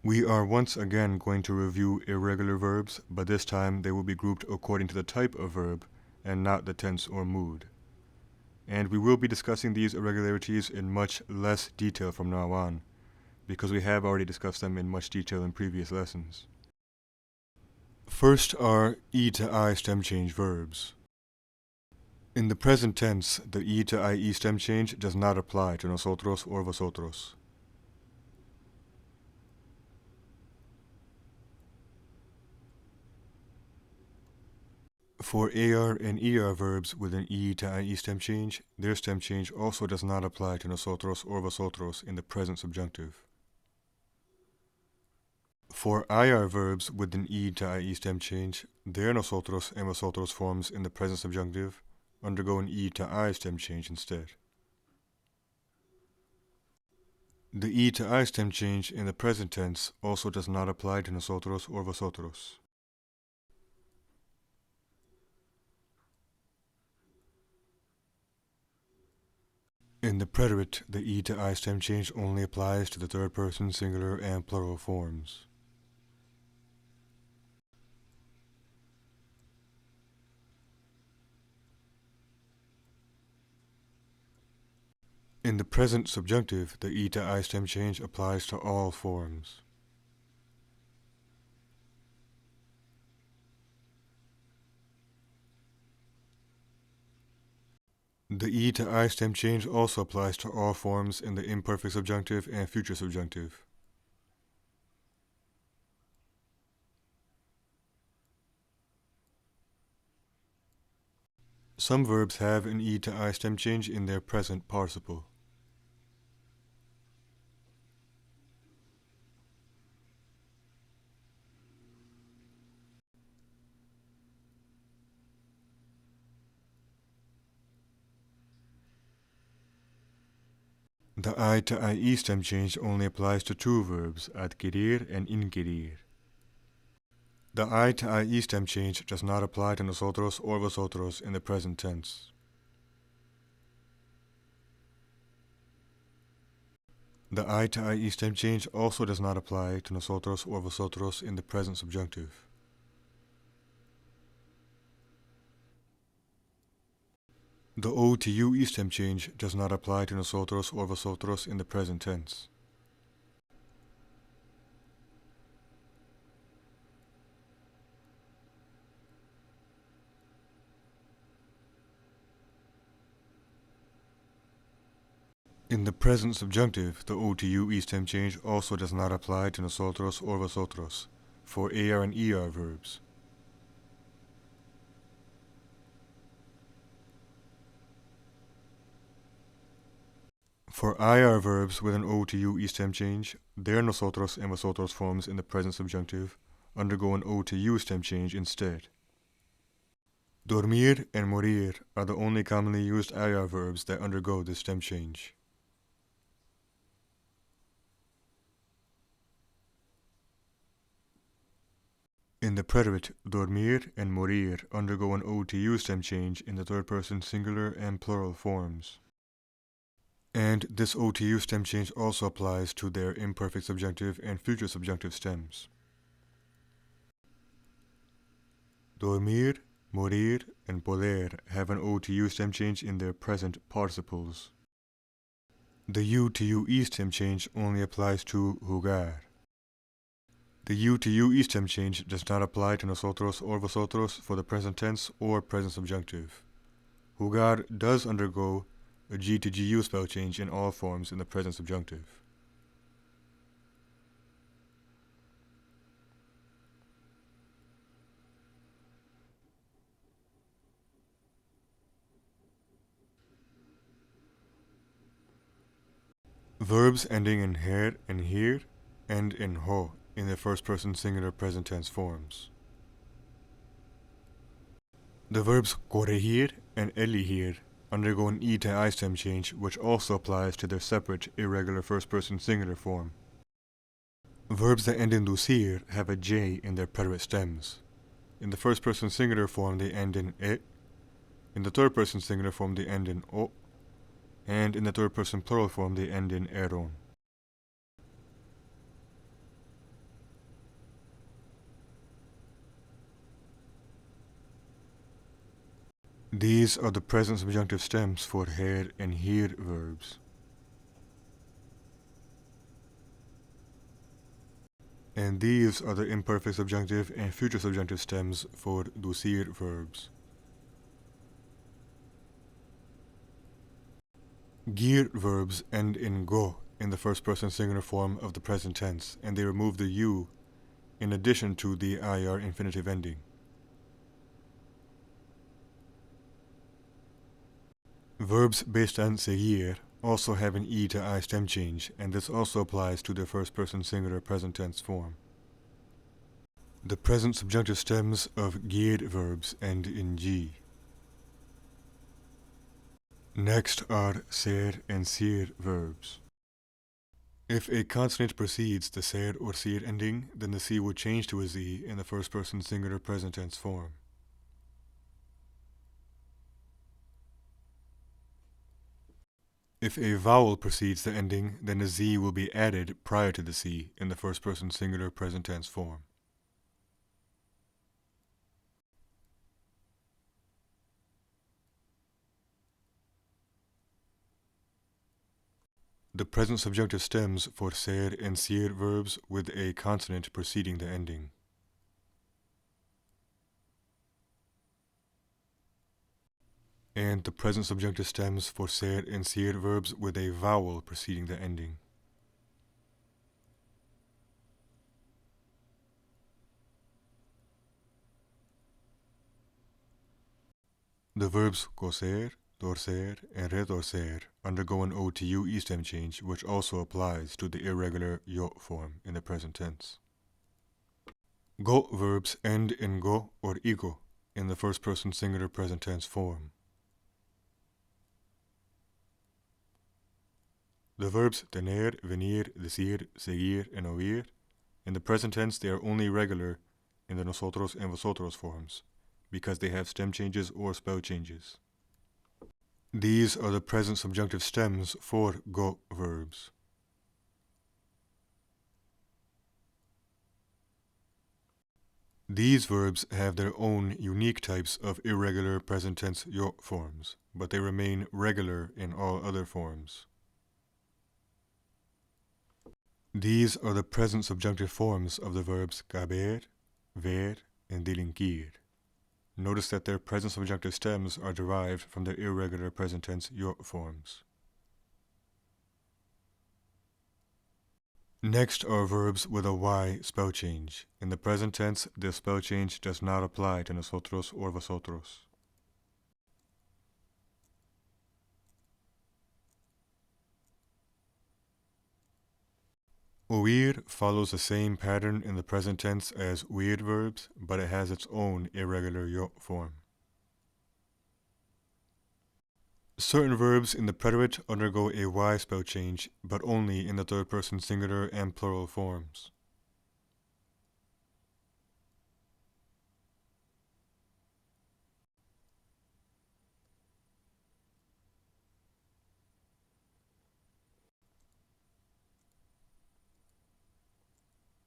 We are once again going to review irregular verbs, but this time they will be grouped according to the type of verb and not the tense or mood. And we will be discussing these irregularities in much less detail from now on, because we have already discussed them in much detail in previous lessons. First are E to I stem change verbs. In the present tense, the E to IE stem change does not apply to nosotros or vosotros. For AR and ER verbs with an E to IE stem change, their stem change also does not apply to nosotros or vosotros in the present subjunctive. For IR verbs with an E to IE stem change, their nosotros and vosotros forms in the present subjunctive undergo an E to I stem change instead. The E to I stem change in the present tense also does not apply to nosotros or vosotros. In the preterite, the E to I stem change only applies to the third person singular and plural forms. In the present subjunctive, the E to I stem change applies to all forms. The E to I stem change also applies to all forms in the imperfect subjunctive and future subjunctive. Some verbs have an E to I stem change in their present participle. The I to IE stem change only applies to two verbs, adquirir and inquirir. The I to IE stem change does not apply to nosotros or vosotros in the present tense. The I to IE stem change also does not apply to nosotros or vosotros in the present subjunctive. The O to UE stem change does not apply to nosotros or vosotros in the present tense. In the present subjunctive, the O to UE stem change also does not apply to nosotros or vosotros for AR and ER verbs. For IR verbs with an O to UE stem change, their nosotros and vosotros forms in the present subjunctive undergo an O to U stem change instead. Dormir and morir are the only commonly used IR verbs that undergo this stem change. In the preterite, dormir and morir undergo an O to U stem change in the third person singular and plural forms. And this O to U stem change also applies to their imperfect subjunctive and future subjunctive stems. Dormir, morir, and poder have an O to U stem change in their present participles. The U to UE stem change only applies to jugar. The U to UE stem change does not apply to nosotros or vosotros for the present tense or present subjunctive. Jugar does undergo a G to GU spell change in all forms in the present subjunctive. Verbs ending in her and hir end in ho in the first person singular present tense forms. The verbs corregir and elegir undergo an E to I stem change, which also applies to their separate irregular first person singular form. Verbs that end in lucir have a J in their preterite stems. In the first person singular form they end in e, in the third person singular form they end in o, and in the third person plural form they end in eron. These are the present subjunctive stems for her and hier verbs. And these are the imperfect subjunctive and future subjunctive stems for decir verbs. Guir verbs end in go in the first person singular form of the present tense, and they remove the u in addition to the llir infinitive ending. Verbs based on seguir also have an e to I stem change, and this also applies to their first person singular present tense form. The present subjunctive stems of guir verbs end in g. Next are ser and cir verbs. If a consonant precedes the ser or cir ending, then the c would change to a z in the first person singular present tense form. If a vowel precedes the ending, then a z will be added prior to the c in the first person singular present tense form. The present subjunctive stems for ser and cir verbs with a consonant preceding the ending. And the present subjunctive stems for ser and cir verbs with a vowel preceding the ending. The verbs coser, torcer, and retorcer undergo an O to U E stem change, which also applies to the irregular yo form in the present tense. Go verbs end in go or igo in the first person singular present tense form. The verbs tener, venir, decir, seguir, and oír, in the present tense they are only regular in the nosotros and vosotros forms, because they have stem changes or spell changes. These are the present subjunctive stems for go verbs. These verbs have their own unique types of irregular present tense yo forms, but they remain regular in all other forms. These are the present subjunctive forms of the verbs caber, ver, and delinquir. Notice that their present subjunctive stems are derived from their irregular present tense yo forms. Next are verbs with a y spell change. In the present tense, this spell change does not apply to nosotros or vosotros. Oír follows the same pattern in the present tense as weird verbs, but it has its own irregular yo form. Certain verbs in the preterite undergo a y spell change, but only in the third person singular and plural forms.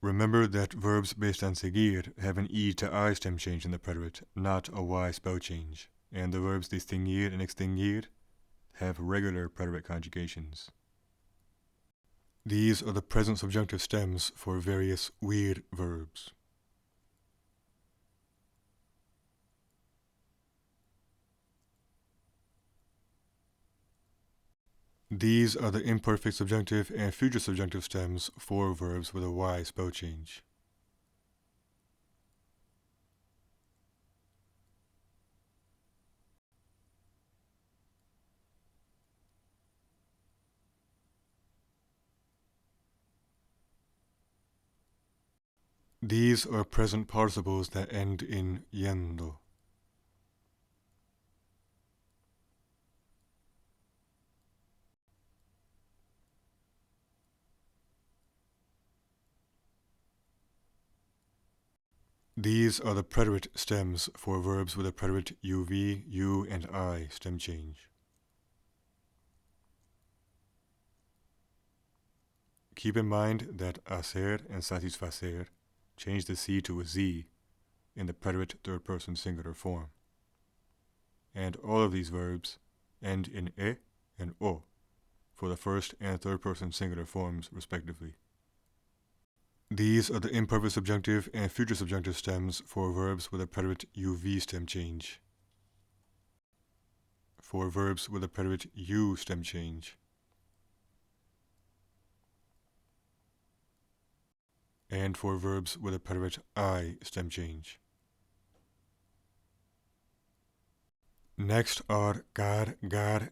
Remember that verbs based on seguir have an e to I stem change in the preterite, not a y spell change, and the verbs distinguir and extinguir have regular preterite conjugations. These are the present subjunctive stems for various weird verbs. These are the imperfect subjunctive and future subjunctive stems for verbs with a y spell change. These are present participles that end in yendo. These are the preterite stems for verbs with a preterite uv, u, and I stem change. Keep in mind that hacer and satisfacer change the c to a z in the preterite third person singular form. and all of these verbs end in e and o for the first and third person singular forms, respectively. These are the imperfect subjunctive and future subjunctive stems for verbs with a preterite uv stem change. For verbs with a preterite u stem change. And for verbs with a preterite I stem change. Next are guir,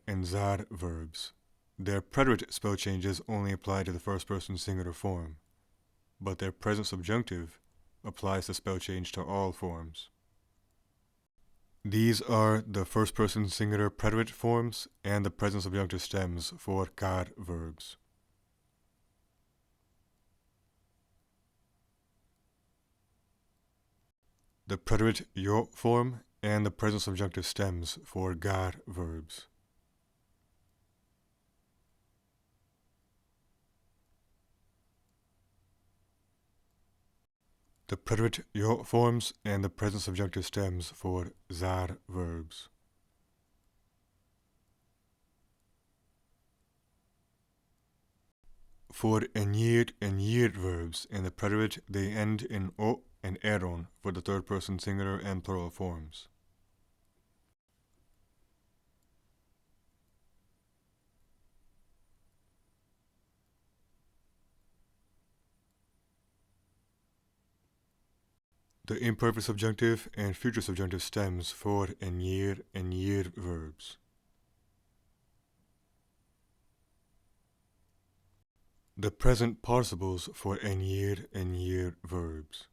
and zar verbs. Their preterite spell changes only apply to the first person singular form, but their present subjunctive applies the spell change to all forms. These are the first person singular preterite forms and the present subjunctive stems for guir verbs. The preterite yo form and the present subjunctive stems for guir verbs. The preterite yo forms and the present subjunctive stems for zar verbs. For llir and llir verbs in the preterite, they end in o and eron for the third person singular and plural forms. The imperfect subjunctive and future subjunctive stems for llir and llir verbs. The present participles for llir and llir verbs.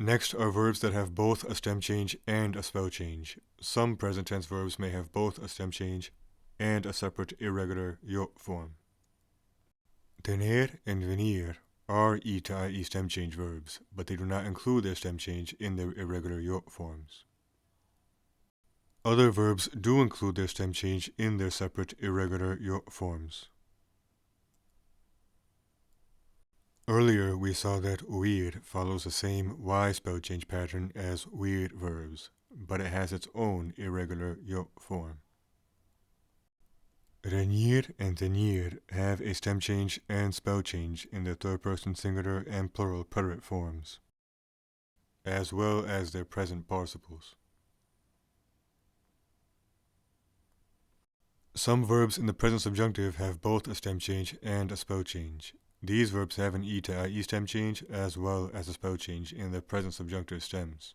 Next are verbs that have both a stem change and a spell change. Some present tense verbs may have both a stem change and a separate irregular yo form. Tener and venir are e to ie stem change verbs, but they do not include their stem change in their irregular yo forms. Other verbs do include their stem change in their separate irregular yo forms. Earlier, we saw that uir follows the same y spell change pattern as uir verbs, but it has its own irregular yo form. Renir and tenir have a stem change and spell change in their third person singular and plural preterite forms, as well as their present participles. Some verbs in the present subjunctive have both a stem change and a spell change. These verbs have an e to ie stem change as well as a spell change in their present subjunctive stems.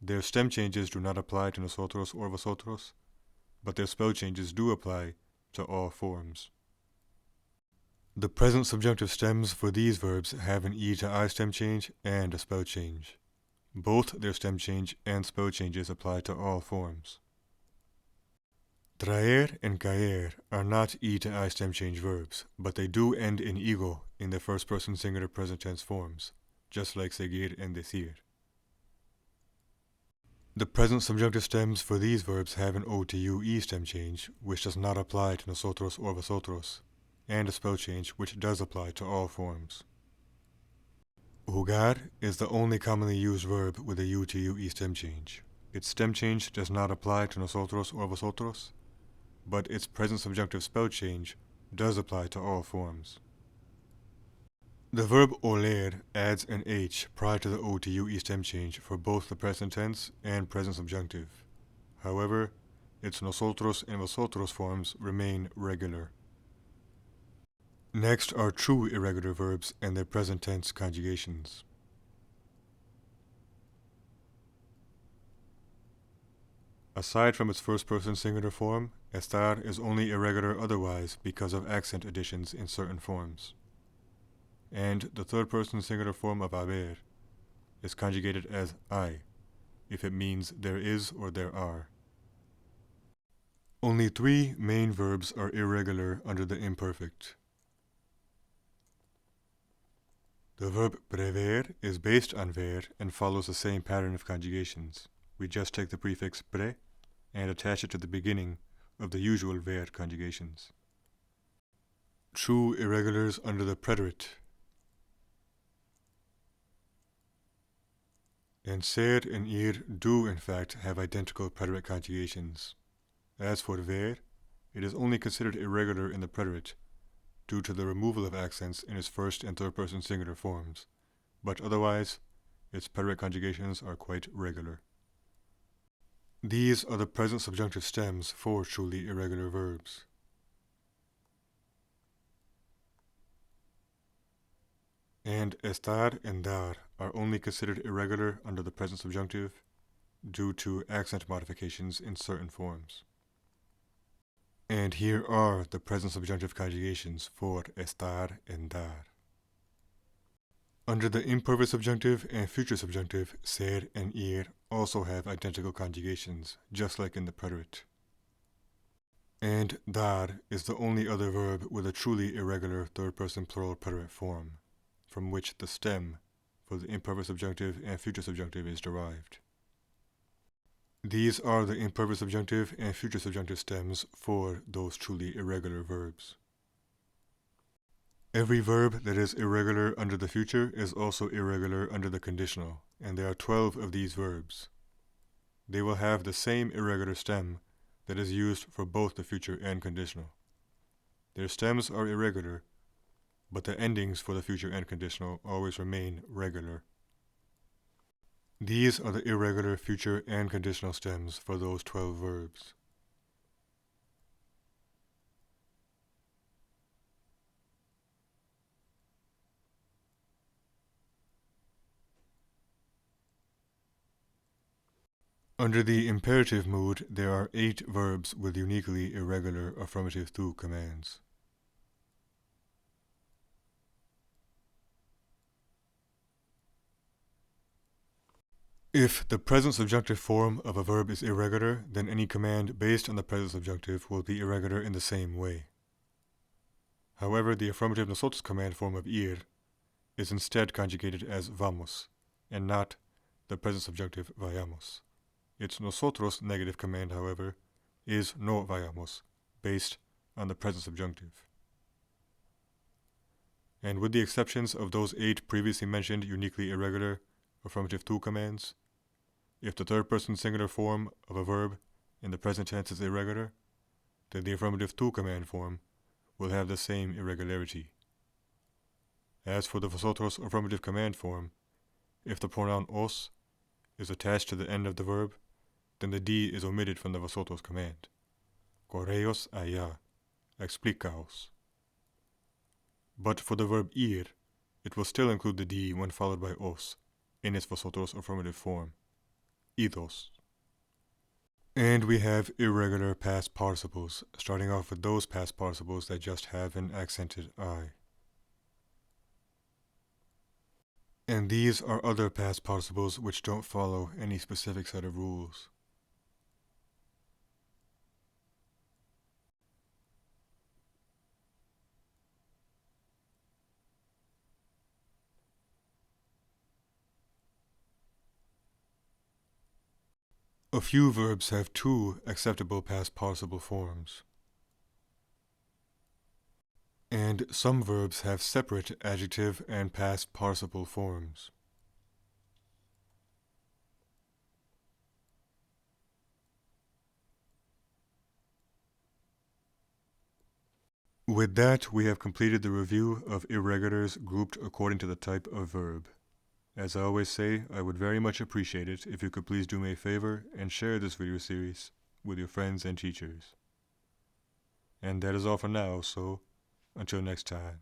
Their stem changes do not apply to nosotros or vosotros, but their spell changes do apply to all forms. The present subjunctive stems for these verbs have an e to I stem change and a spell change. Both their stem change and spell changes apply to all forms. Traer and caer are not e to I stem change verbs, but they do end in ego in their first person singular present tense forms, just like seguir and decir. The present subjunctive stems for these verbs have an o to ue stem change, which does not apply to nosotros or vosotros, and a spell change which does apply to all forms. Jugar is the only commonly used verb with a u to ue stem change. Its stem change does not apply to nosotros or vosotros, but its present subjunctive spell change does apply to all forms. The verb oler adds an h prior to the o to ue stem change for both the present tense and present subjunctive. However, its nosotros and vosotros forms remain regular. Next are true irregular verbs and their present tense conjugations. Aside from its first person singular form, estar is only irregular otherwise because of accent additions in certain forms. And the third person singular form of haber is conjugated as I, if it means there is or there are. Only 3 main verbs are irregular under the imperfect. The verb prever is based on ver and follows the same pattern of conjugations. We just take the prefix pre and attach it to the beginning of the usual ver conjugations. True irregulars under the preterite. And ser and ir do in fact have identical preterite conjugations. As for ver, it is only considered irregular in the preterite due to the removal of accents in its first and third person singular forms, but otherwise, its preterite conjugations are quite regular. These are the present subjunctive stems for truly irregular verbs. And estar and dar are only considered irregular under the present subjunctive due to accent modifications in certain forms. And here are the present subjunctive conjugations for estar and dar. Under the imperfect subjunctive and future subjunctive, ser and ir also have identical conjugations, just like in the preterite. And dar is the only other verb with a truly irregular third-person plural preterite form, from which the stem for the imperfect subjunctive and future subjunctive is derived. These are the imperfect subjunctive and future subjunctive stems for those truly irregular verbs. Every verb that is irregular under the future is also irregular under the conditional, and there are 12 of these verbs. They will have the same irregular stem that is used for both the future and conditional. Their stems are irregular, but the endings for the future and conditional always remain regular. These are the irregular future and conditional stems for those 12 verbs. Under the imperative mood, there are 8 verbs with uniquely irregular affirmative to commands. If the present subjunctive form of a verb is irregular, then any command based on the present subjunctive will be irregular in the same way. However, the affirmative nosotros command form of ir is instead conjugated as vamos, and not the present subjunctive vayamos. Its nosotros negative command, however, is no vayamos, based on the present subjunctive. And with the exceptions of those 8 previously mentioned uniquely irregular affirmative to commands, if the third person singular form of a verb in the present tense is irregular, then the affirmative to command form will have the same irregularity. As for the vosotros affirmative command form, if the pronoun os is attached to the end of the verb, then the D is omitted from the vosotros command. Correos allá, explicaos. But for the verb ir, it will still include the D when followed by os in its vosotros affirmative form, idos. And we have irregular past participles, starting off with those past participles that just have an accented I. And these are other past participles which don't follow any specific set of rules. A few verbs have 2 acceptable past participle forms. And some verbs have separate adjective and past participle forms. With that, we have completed the review of irregulars grouped according to the type of verb. As I always say, I would very much appreciate it if you could please do me a favor and share this video series with your friends and teachers. And that is all for now, so until next time.